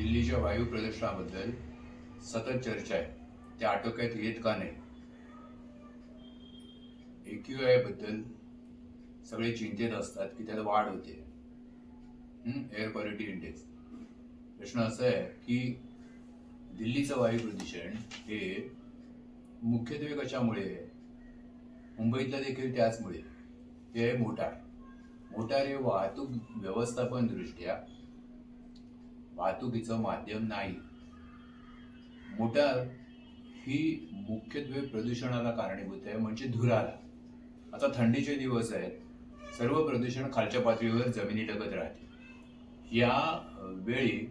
दिल्लीच्या वायू प्रदूषणाबद्दल सतत चर्चा आहे. ते आटोक्यात येत का नाही? AQI बद्दल सगळे चिंतेत असतात की त्यात वाढ होते. Air quality index. प्रश्न असा आहे की दिल्लीचं वायू प्रदूषण हे मुख्यत्वे कशामुळे आहे? मुंबईतलं देखील त्याचमुळे. हे आहे मोटार. मोटार हे वाहतूक व्यवस्थापन दृष्ट्या वाहतुकीचं माध्यम नाही. मोटार ही मुख्यत्वे प्रदूषणाला कारणीभूत आहे, म्हणजे धुराला. आता थंडीचे दिवस आहेत, सर्व प्रदूषण खालच्या पातळीवर जमिनीलगत राहते. या वेळी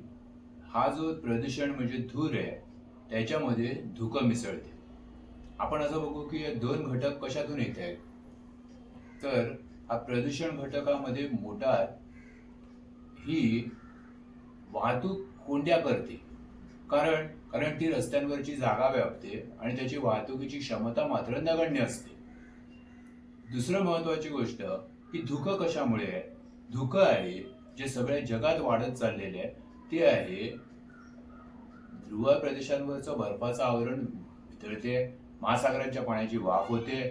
हा जो प्रदूषण म्हणजे धूर आहे त्याच्यामध्ये धुकं मिसळते. आपण असं बघू की हे दोन घटक कशातून येत आहेत. तर हा प्रदूषण घटकामध्ये मोटार ही वाहतूक कोंड्या करते, कारण ती रस्त्यांवरची जागा व्यापते आणि त्याची वाहतुकीची क्षमता मात्र नगण्य असते. दुसरं महत्वाची गोष्ट की धुकं कशामुळे आहे? धुकं आहे जे सगळ्या जगात वाढत चाललेले आहे ते आहे ध्रुव प्रदेशांवरचं बर्फाचं आवरण वितळते, महासागरांच्या पाण्याची वाफ होते,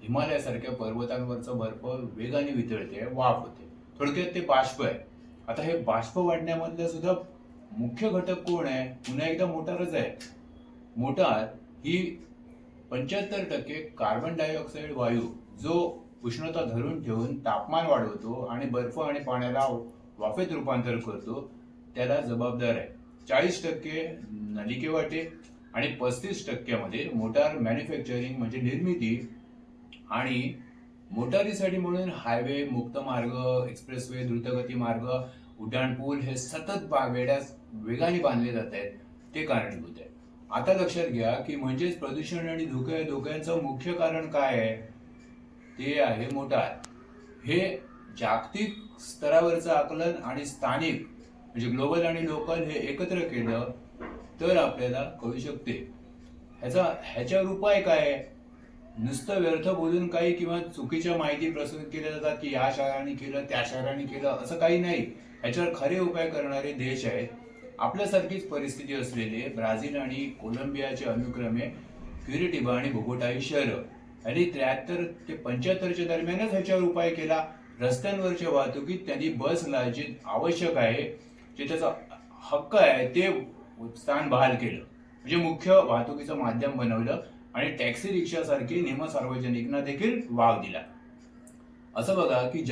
हिमालयासारख्या पर्वतांवरचं बर्फ वेगाने वितळते, वाफ होते. थोडक्यात ते बाष्प आहे. आता हे बाष्प वाढण्यामधलं सुद्धा मुख्य घटक कोण आहे? पुन्हा एकदा मोटारच आहे. मोटार ही 75% कार्बन डायऑक्साईड वायू जो उष्णता धरून ठेवून तापमान वाढवतो आणि बर्फ आणि पाण्याला वाफेत रूपांतर करतो त्याला जबाबदार आहे. 40% नलिके वाटे आणि 35% मोटार मॅन्युफॅक्चरिंग म्हणजे निर्मिती आणि मोटारीसाठी म्हणून हायवे, मुक्त मार्ग, एक्सप्रेसवे, द्रुतगती मार्ग, उड्डाणपूल हे सतत वेगाने बांधले जात आहेत ते कारणीभूत आहे. आता लक्षात घ्या की म्हणजेच प्रदूषण आणि धोक्याचं मुख्य कारण काय आहे? ते आहे मोटार. हे जागतिक स्तरावरचं आकलन आणि स्थानिक म्हणजे ग्लोबल आणि लोकल हे एकत्र केलं तर आपल्याला कळू शकते. ह्याच्यावर उपाय काय आहे? नुसतं व्यर्थ बोलून काही किंवा चुकीच्या माहिती प्रसारित केल्या जातात की या शहराने केलं, त्या शहराने केलं, असं काही नाही. ह्याच्यावर खरे उपाय करणारे देश आहेत. आपल्यासारखीच परिस्थिती असलेले ब्राझील आणि कोलंबियाचे अनुक्रमे क्युरिटिबा आणि बोगोटा ही शहरं. आणि 73 ते 75च्या दरम्यानच ह्याच्यावर उपाय केला. रस्त्यांवरच्या वाहतुकीत त्यांनी बसला जे आवश्यक आहे, जे त्याचा हक्क आहे ते स्थान बहाल केलं, म्हणजे मुख्य वाहतुकीचं माध्यम बनवलं आणि टॅक्सी रिक्षासारखी निमसार्वजनिकना देखील वाव दिला. असं बघा की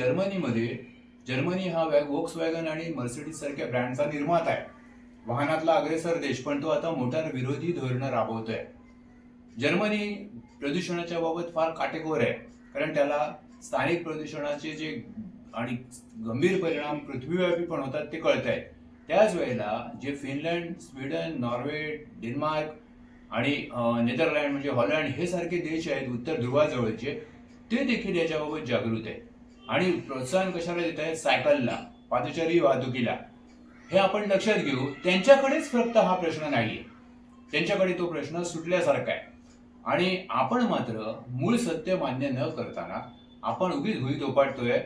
जर्मनी हा वॉक्सवॅगन आणि मर्सिडीज सारख्या ब्रँडचा निर्माता आहे, वाहनातला अग्रेसर देश, पण तो आता मोटार विरोधी धोरणं राबवतोय. जर्मनी प्रदूषणाच्या बाबत फार काटेकोर आहे, कारण त्याला स्थानिक प्रदूषणाचे जे आणि गंभीर परिणाम पृथ्वीव्यापी पण होतात ते कळत आहेत. त्याच वेळेला जे फिनलंड, स्वीडन, नॉर्वे, डेन्मार्क आणि नेदरलँड म्हणजे हॉलंड हे सारखे देश आहेत उत्तर ध्रुवाजवळचे, ते देखील याच्याबाबत जागृत आहेत आणि प्रोत्साहन कशाला देत आहेत? सायकलला, पादचारी वाहतुकीला. हे आपण लक्षात घेऊ. त्यांच्याकडेच फक्त हा प्रश्न नाहीये, त्यांच्याकडे तो प्रश्न सुटल्यासारखा आहे. आणि आपण मात्र मूळ सत्य मान्य न करताना आपण उगीच भुई थोपाटतोय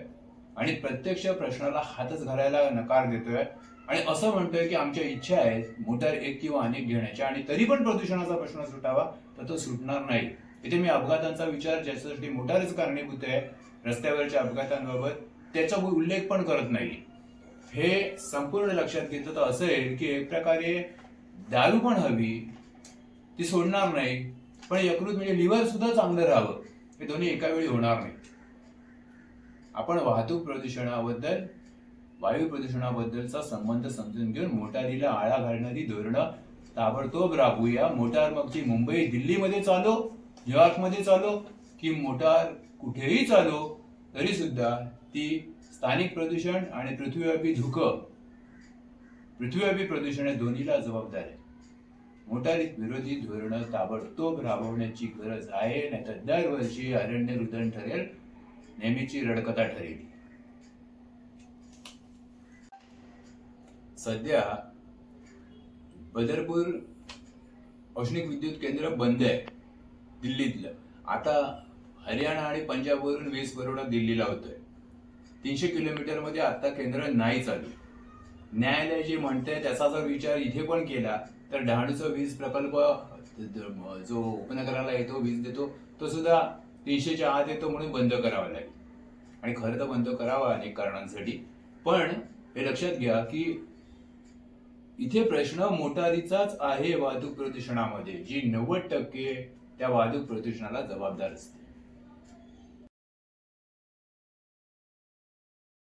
आणि प्रत्यक्ष प्रश्नाला हातच घालायला नकार देतोय आणि असं म्हणतोय की आमच्या इच्छा आहेत मोटार एक किंवा अनेक घेण्याच्या आणि तरी पण प्रदूषणाचा प्रश्न सुटावा, तर तो सुटणार नाही. इथे मी अपघातांचा विचार, ज्याच्यासाठी मोटारच कारणीभूत आहे रस्त्यावरच्या अपघातांबाबत, त्याचा उल्लेख पण करत नाही. हे संपूर्ण लक्षात घेतलं तर असं आहे की एक प्रकारे दारू पण हवी, ती सोडणार नाही, पण यकृत म्हणजे लिव्हर सुद्धा चांगलं राहावं, हे दोन्ही एका वेळी होणार नाही. आपण वाहतूक प्रदूषणाबद्दल, वायू प्रदूषणाबद्दलचा संबंध समजून घेऊन मोटारीला आळा घालणारी धोरणं ताबडतोब राबवूया. मोटार मग ती मुंबई, दिल्लीमध्ये चालो, न्यूयॉर्कमध्ये चालो की मोटार कुठेही चालो, तरी सुद्धा ती स्थानिक प्रदूषण आणि पृथ्वीव्यापी प्रदूषण या दोन्हीला जबाबदार आहे. मोटारी विरोधी धोरणं ताबडतोब राबवण्याची गरज आहे, नाहीतर दरवर्षी अरण्य रुदन ठरेल, नेहमीची रडकता ठरेल. सध्या बदरपूर औष्णिक विद्युत केंद्र बंद आहे दिल्लीतलं. आता हरियाणा आणि पंजाबवरून वीज पुरवठा दिल्लीला होतोय. 300 किलोमीटर मध्ये आता केंद्र नाही चालू. न्यायालय जे म्हणतंय त्याचा जर विचार इथे पण केला तर डहाणूचा वीज प्रकल्प जो उपनगराला येतो, वीज देतो, तो सुद्धा 300च्या आत येतो म्हणून बंद करावा लागेल. आणि खरं तर बंद करावा अनेक कारणांसाठी. पण हे लक्षात घ्या की इथे प्रश्न मोटारीचाच आहे वाहतूक प्रदूषणामध्ये, जी 90% त्या वाहतूक प्रदूषणाला जबाबदार असते.